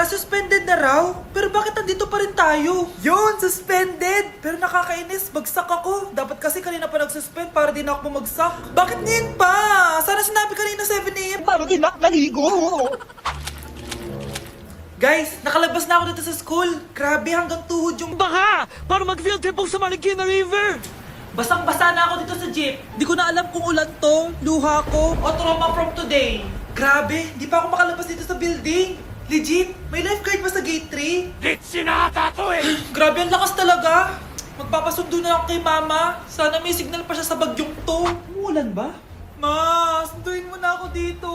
suspended na raw? Pero bakit nandito pa rin tayo? Yun, suspended! Pero nakakainis, bagsak ako. Dapat kasi kanina pa nag-suspend para di na ako bumagsak. Bakit ngayon pa? Sana sinabi kanina 7 a.m. Paano din ako naligo? Guys, nakalabas na ako dito sa school. Grabe, hanggang tuhod yung... Baka! Para mag-field trip sa Marikina River! Basang-basa na ako dito sa jeep. Di ko na alam kung ulan to, luha ko, o trauma from today. Grabe, di pa ako makalabas dito sa building. Legit, may lifeguard ba sa gate 3? Ditsi na ata to eh! Grabe, ang lakas talaga. Magpapasundo na ako kay mama. Sana may signal pa siya sa bagyong to. Umuulan ba? Ma, sunduin mo na ako dito.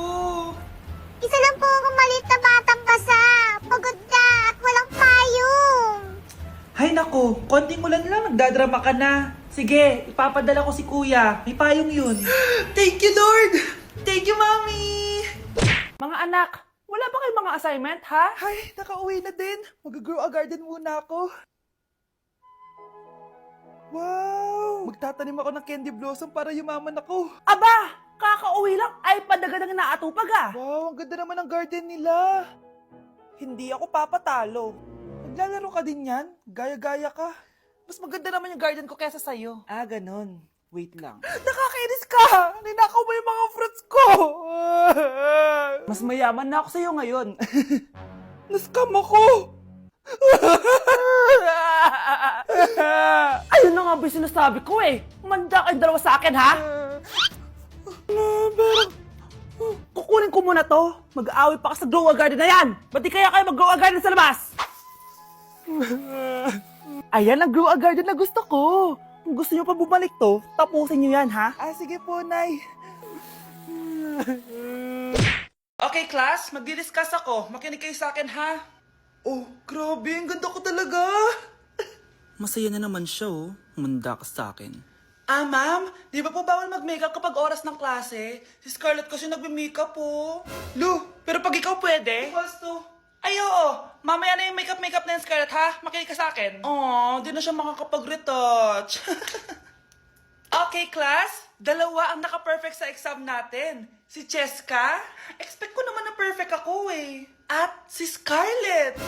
Isa lang po akong maliit na batang basa. Pagod na at walang payong. Hay nako, konting ulan lang, nagdadrama ka na. Sige, ipapadala ko si kuya. May payong yun. Thank you, Lord! Thank you, Mommy! Mga anak, wala ba kayong mga assignment, ha? Ay, nakauwi na din. Mag-grow a garden muna ako. Wow! Magtatanim ako ng candy blossom para yumaman ako. Aba, kakauwi lang ay padagadang naatupag ah. Wow, ang ganda naman ng garden nila. Hindi ako papatalo. Maglalaro ka din yan? Gaya-gaya ka. Mas maganda naman yung garden ko kesa sa'yo. Ah, ganon. Wait lang. Nakakainis ka! Ninakaw mo yung mga fruits ko! Mas mayaman na ako sa'yo ngayon. Nascam ako! Ayun na nga ba yung sinasabi ko eh. Manda kayong dalawa sa akin, ha? Kukunin ko muna to. Mag-aaway pa ka sa grow a garden na yan. Ba't di kaya kayo mag-grow a garden sa labas? Ayan ang grow a garden na gusto ko. Kung gusto nyo pa bumalik to, tapusin nyo yan, ha? Ah, sige po, Nay. Okay, class. Magdi-discuss ako. Makinig kayo sa akin, ha? Oh, grabe. Ang ganda ko talaga. Masaya na naman siya, oh. Humanda ka sa akin. Ah, ma'am, di ba po bawal mag-makeup kapag oras ng klase? Si Scarlett kasi nagme-makeup po. Lu, pero pag ikaw pwede? Basto. Ay, oo. Mamaya na yung makeup na yung Scarlett, ha? Makinig ka sa akin. Aw, di na siya makakapag-retouch. Okay, class. Dalawa ang naka-perfect sa exam natin. Si Cheska. Expect ko naman na perfect ako, eh. At si Scarlett.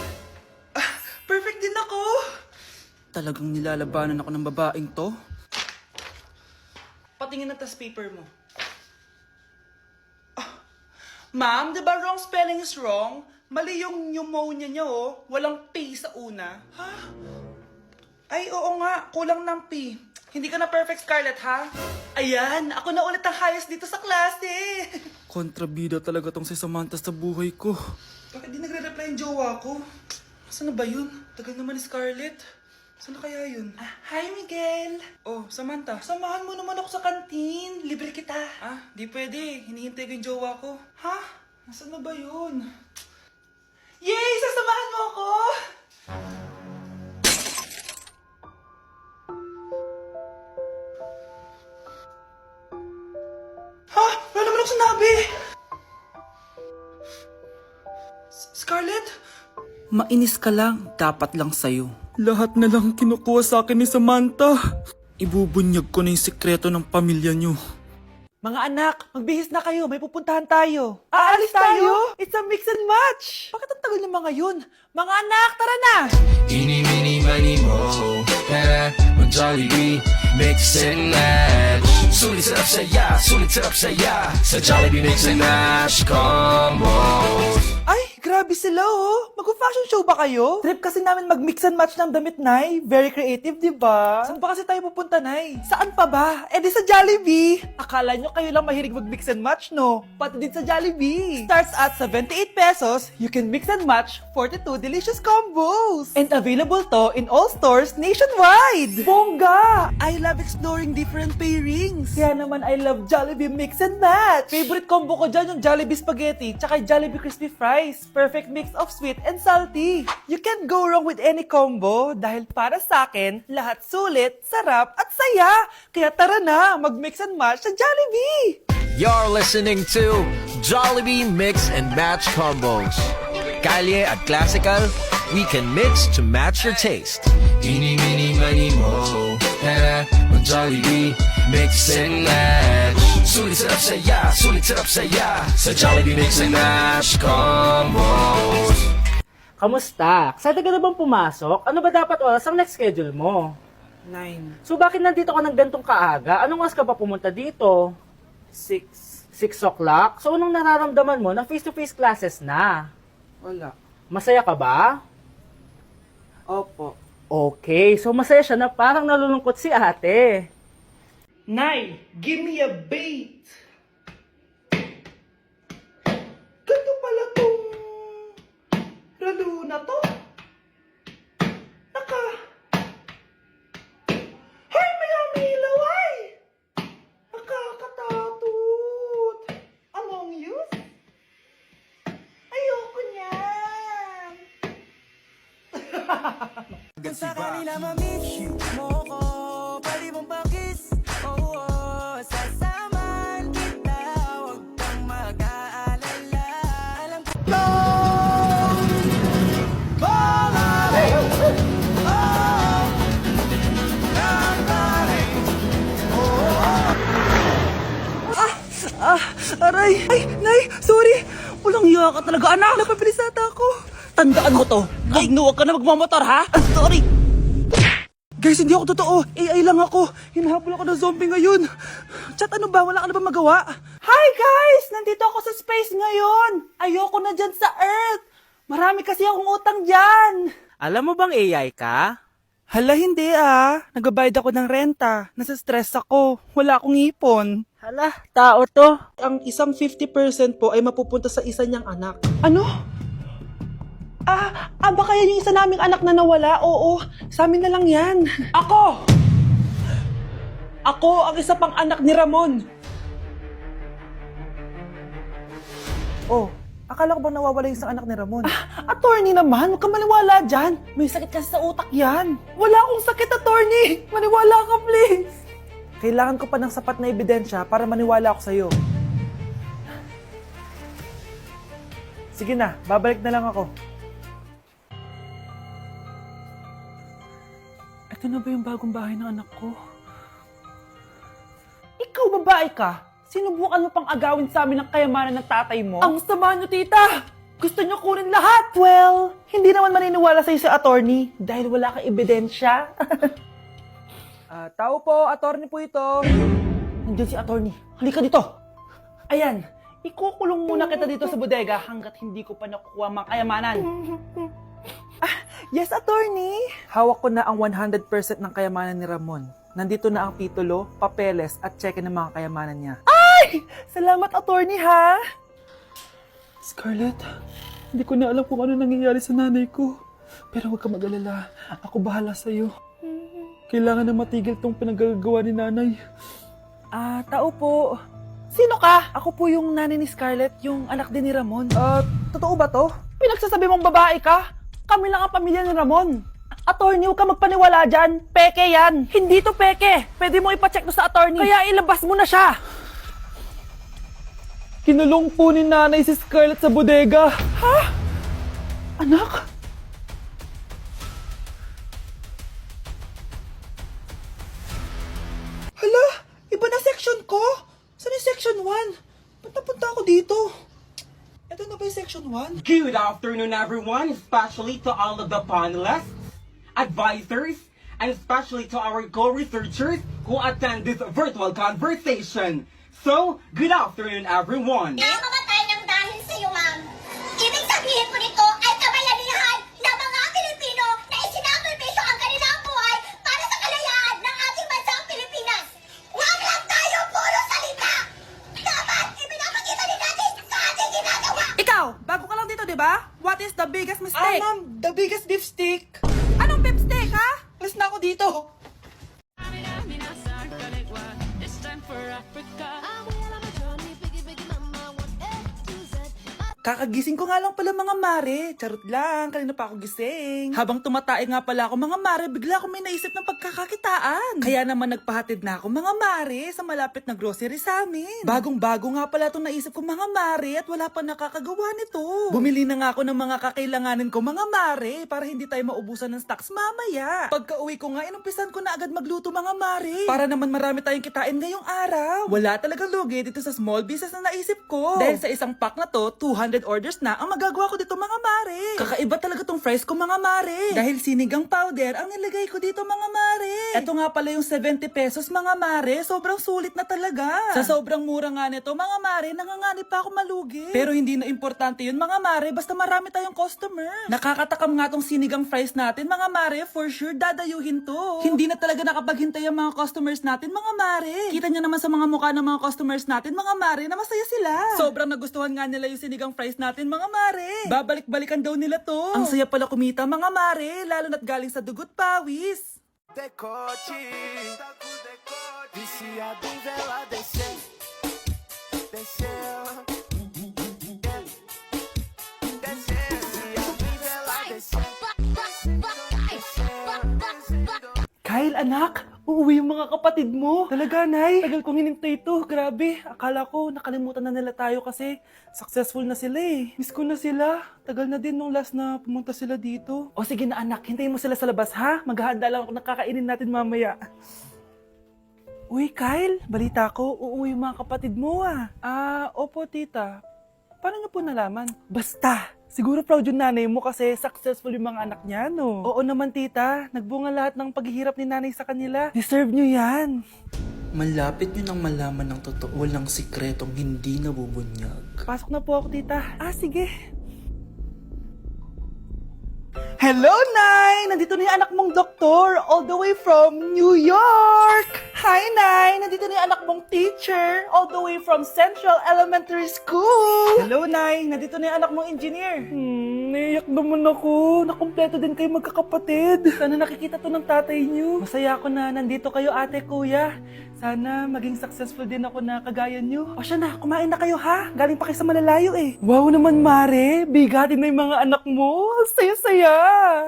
Ah, perfect din ako. Talagang nilalabanan ako ng babaeng to? Patingin na tas paper mo. Ah, ma'am, di ba wrong spelling is wrong? Mali yung pneumonia niya, oh. Walang P sa una. Ha? Ay, oo nga. Kulang ng P. Hindi ka na perfect, Scarlett, ha? Ayan, ako na ulit ang highest dito sa klase. Kontrabida talaga tong si Samantha sa buhay ko. Bakit di nagre-reply yung jowa ko? Saan na ba yun? Tagal naman ni Scarlett. Saan na kaya yun? Ah, hi, Miguel! Oh, Samantha, samahan mo naman ako sa kantin. Libre kita. Ah, di pwede. Hinihintay ko yung jowa ko. Ha? Nasaan na ba yun? Yay! Sasamahan mo ako! Ha? Wala naman ako sinabi! Scarlett? Mainis ka lang, dapat lang sa'yo. Lahat na lang kinukuha sa akin ni Samantha. Ibubunyag ko na yung sikreto ng pamilya niyo. Mga anak, magbihis na kayo. May pupuntahan tayo. Aalis tayo? It's a mix and match. Bakit ang tagal ng mga yun? Mga anak, tara na! Eeny, meeny, miny, mo. Tara, mag-Jollibee, mix and match. Sulit sarap saya. Sa Jollibee mix and match combo. Ay, grabe sila oh. Mag-fashion show ba kayo? Trip kasi namin mag-mix and match ng damit, Nay. Very creative, di ba? Saan pa kasi tayo pupunta, Nay? Saan pa ba? Eh di sa Jollibee. Akala nyo kayo lang mahilig mag-mix and match, no? Pati din sa Jollibee. Starts at 78 pesos, you can mix and match 42 delicious combos. And available to in all stores nationwide. Bongga! I love exploring different pairings. Kaya naman I love Jollibee mix and match. Favorite combo ko dyan yung Jollibee spaghetti tsaka Jollibee crispy fries. Perfect mix of sweet and salty. You can't go wrong with any combo dahil para sa akin, lahat sulit, sarap at saya. Kaya tara na, mag-mix and match sa Jollibee! You're listening to Jollibee Mix and Match Combos. Kalye at classical, we can mix to match your taste. Eeny, meeny, miny, mo. Tara, mag-Jollibee, mix and match. Sulit sarap saya. Sa Jollibee Mix and Match Combos. Kamusta? Excited ka na bang pumasok? Ano ba dapat oras ang next schedule mo? 9, So bakit nandito ka ng gantong kaaga? Anong oras ka pa pumunta dito? 6, 6 o'clock? So anong nararamdaman mo na face-to-face classes na? wala. Masaya ka ba? Opo. Okay, so masaya siya na parang nalulungkot si ate. Nay, give me a bait. Ganito pala tong lalo na to. Hay, may umilaw ay! Nakakatakot. Among Us? Ayoko niyan. Kung sakali na ma-miss mo ko, pwede mong pakis. Oo, sasamahan kita, huwag kang mag-aalala. Alam ko Aray! Ay, Nay! Sorry! Walang iya ka talaga, anak! Napabilis ata ako. Tandaan mo to. Ay, huwag ka na magmamotor, ha? Sorry! Guys, hindi ako totoo. AI lang ako. Hinahabol ako ng zombie ngayon. Chat, ano ba? Wala ka na ba magawa? Hi, guys! Nandito ako sa space ngayon. Ayoko na dyan sa Earth. Marami kasi akong utang dyan. Alam mo bang AI ka? Hala, hindi Nagbabayad ako ng renta. Nasa stress ako. Wala akong ipon. Hala, tao to. Ang isang 50% po ay mapupunta sa isa niyang anak. Ano? Baka yan yung isa naming anak na nawala? Oo, sa amin na lang yan. Ako! Ako ang isa pang anak ni Ramon. Oh, akala ko bang nawawala yung isang anak ni Ramon? Attorney naman, huwag ka maniwala dyan. May sakit kasi sa utak yan. Wala akong sakit, attorney. Maniwala ka, please. Kailangan ko pa ng sapat na ebidensya para maniwala ako sa'yo. Sige na, babalik na lang ako. Ito na ba yung bagong bahay ng anak ko? Ikaw, babae ka? Sinubukan mo pang agawin sa amin ang kayamanan ng tatay mo? Ang sama niyo, tita! Gusto niyo kunin lahat! Well, hindi naman maniniwala sa'yo si attorney dahil wala kang ebidensya. Tao po, attorney po ito. Nandiyan si attorney. Halika dito. Ayan, ikukulong muna kita dito sa bodega hanggat hindi ko pa nakukuha mga kayamanan. Yes, attorney. Hawak ko na ang 100% ng kayamanan ni Ramon. Nandito na ang titulo, papeles at cheque ng mga kayamanan niya. Ay! Salamat, attorney, ha? Scarlett, hindi ko na alam kung ano nangyayari sa nanay ko. Pero huwag ka mag-alala. Ako bahala sa'yo. Kailangan na matigil tong pinagagawa ni nanay. Tao po. Sino ka? Ako po yung nanay ni Scarlett, yung anak din ni Ramon. Totoo ba to? Pinagsasabi mong babae ka? Kami lang ang pamilya ni Ramon. Attorney, huwag ka magpaniwala dyan. Peke yan. Hindi to peke. Pwede mo ipacheck to sa attorney. Kaya ilabas mo na siya. Kinulong po ni nanay si Scarlett sa bodega. Ha? Anak? Hala, iba na section ko. Saan yung section 1? Ba't napunta ako dito? Ito na ba yung section 1? Good afternoon, everyone, especially to all of the panelists, advisors, and especially to our co-researchers who attend this virtual conversation. So, good afternoon, everyone. Namamatay ng dahil sa iyo, ma'am. Ibig sabihin po nito ay kabayanihan ng mga Pilipino na isinakripisyo ang kanilang buhay para sa kalayaan ng ating bansang Pilipinas. Huwag lang tayo puro salita. Dapat ipinapakita din natin sa ating ginagawa. Ikaw, bago ka lang dito, di ba? What is the biggest mistake? Ma'am, the biggest beef stick. Anong beef stick, ha? Alis na ako dito. Kakagising ko nga lang pala mga mare. Charot lang, kanina pa ako gising. Habang tumatae nga pala ako mga mare, bigla ako may naisip ng pagkakakitaan. Kaya naman nagpahatid na ako mga mare sa malapit na grocery sa amin. Bagong-bago nga pala itong naisip ko mga mare at wala pa nakakagawa nito. Bumili na nga ako ng mga kakailanganin ko mga mare para hindi tayo maubusan ng stocks mamaya. Pagka uwi ko nga, inumpisan ko na agad magluto mga mare. Para naman marami tayong kitain ngayong araw. Wala talagang lugi dito sa small business na naisip ko. Dahil sa isang pack na to, 200 100 orders na ang magagawa ko dito mga mare. Kakaiba talaga tong fries ko mga mare. Dahil sinigang powder ang nilagay ko dito mga mare. Ito nga pala yung 70 pesos mga mare. Sobrang sulit na talaga. Sa sobrang mura nga nito mga mare, nanganganib pa ako malugi. Pero hindi na importante yun mga mare, basta marami tayong customer. Nakakatakam nga tong sinigang fries natin mga mare, for sure dadayuhin to. Hindi na talaga nakapaghintay ang mga customers natin mga mare. Kita nyo naman sa mga mukha ng mga customers natin mga mare na masaya sila. Sobrang nagustuhan nga nila yung sinigang fries natin mga mare. Babalik-balikan daw nila to. Ang saya pala kumita mga mare, lalo na't galing sa dugot pawis. Decote, viciado em vela desceu, desceu, viciado em vela desceu. Kyle, anak, uuwi yung mga kapatid mo. Talaga, Nay? Tagal kong hinintay ito. Grabe, akala ko nakalimutan na nila tayo kasi successful na sila eh. Miss ko na sila. Tagal na din nung last na pumunta sila dito. O sige na anak, hintayin mo sila sa labas ha. Maghahanda lang ako ng kakainin natin mamaya. Uy, Kyle, balita ko, uuwi yung mga kapatid mo ah. Opo tita. Paano niyo po nalaman? Basta! Siguro proud yung nanay mo kasi successful yung mga anak niya, no? Oo naman, tita. Nagbunga lahat ng paghihirap ni nanay sa kanila. Deserve nyo yan. Malapit nyo nang malaman ng totoo lang sikretong hindi nabubunyag. Pasok na po ako, tita. Sige. Hello, Nay! Nandito na yung anak mong doktor, all the way from New York! Hi, Nay! Nandito na yung anak mong teacher, all the way from Central Elementary School! Hello, Nay! Nandito na yung anak mong engineer. Naiyak naman ako. Nakumpleto din kayo magkakapatid. Sana nakikita to ng tatay niyo. Masaya ako na nandito kayo, ate, kuya. Sana maging successful din ako na kagaya niyo. O siya na, kumain na kayo ha. Galing pa kayo sa malalayo eh. Wow naman, Mare. Bigatin na yung mga anak mo. Saya-saya.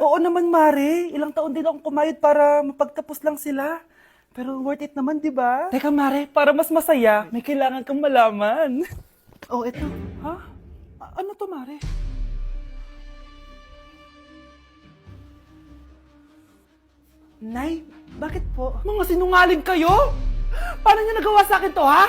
Oo naman, Mare. Ilang taon din akong kumayod para mapagtapos lang sila. Pero worth it naman, di ba? Teka, Mare, para mas masaya, may kailangan kang malaman. Oh, eto. Ha? Ano to, Mare? Nay, bakit po? Mga sinungaling kayo? Paano niyo nagawa sa akin to, ha?